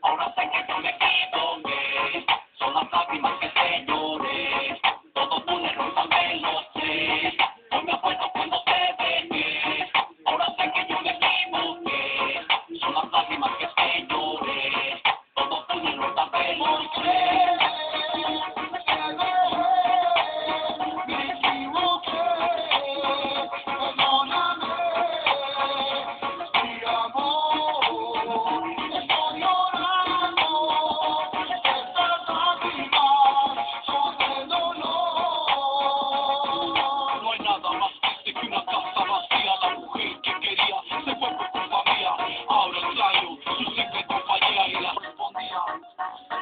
Ahora sé que yo me equivoqué, son las lágrimas que te lloré, todo fue un error, también lo sé. Hoy me acuerdo cuando te dejé, ahora sé que yo me equivoqué, son las lágrimas que te lloré, todo fue un error, también lo sé.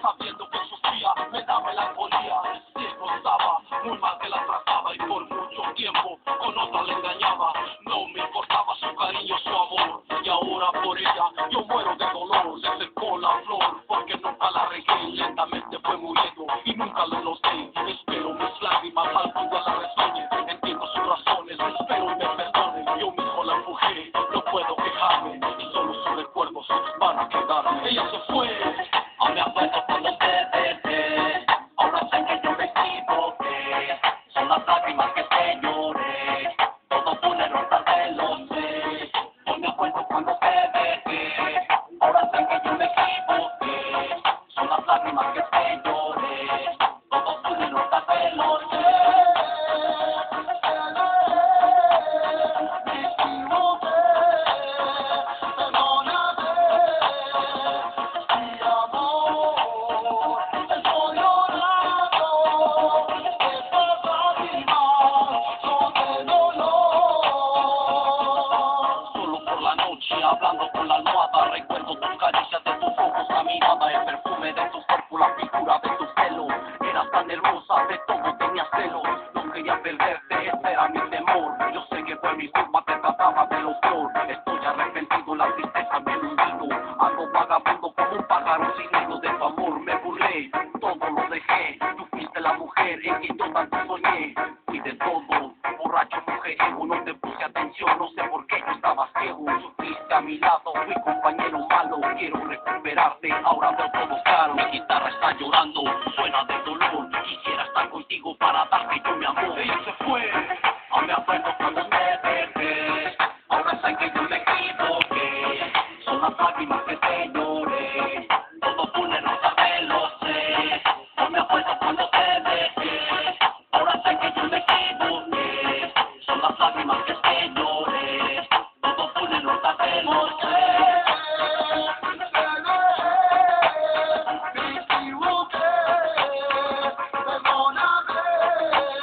Sabiendo que sufría, me da melancolía. Siempre estaba muy mal que la trataba y por mucho tiempo con otra le engañaba. No me importaba su cariño, su amor. Y ahora por ella yo muero de dolor. Le secó la flor porque nunca la regué. Lentamente fue muriendo y nunca lo noté. Espero mis lágrimas algún día la resuene. Entiendo sus razones, espero y me perdone. Yo mismo la empujé, no puedo quejarme. Y solo sus recuerdos van a quedar. Ella se fue. Aún me acuerdo cuando te dejé, ahora sé que yo me equivoqué, son las lágrimas que te lloré, todo fue un error, tal vez lo sé. Hoy me acuerdo cuando te dejé, ahora sé que yo me equivoqué, son las lágrimas que te lloré, todo fue un error, tal vez lo sé. Hablando con la almohada, recuerdo tus caricias de tus ojos, la mirada, el perfume de tu cuerpo, la figura de tu pelo. Eras tan hermosa, de todo tenía celos. No quería perderte, ese era mi temor. Yo sé que fue mi culpa, te trataba de lo peor. Estoy arrepentido, la tristeza me hundido. Ando vagabundo como un pájaro sin nido de tu amor. Me burlé, todo lo dejé. Tú fuiste la mujer en quien yo tanto soñé. Fui de todo, borracho, mujeriego, no te puse atención, no sé por qué yo estaba ciego. A mi lado, fui compañero malo, quiero recuperarte, ahora veo todo claro.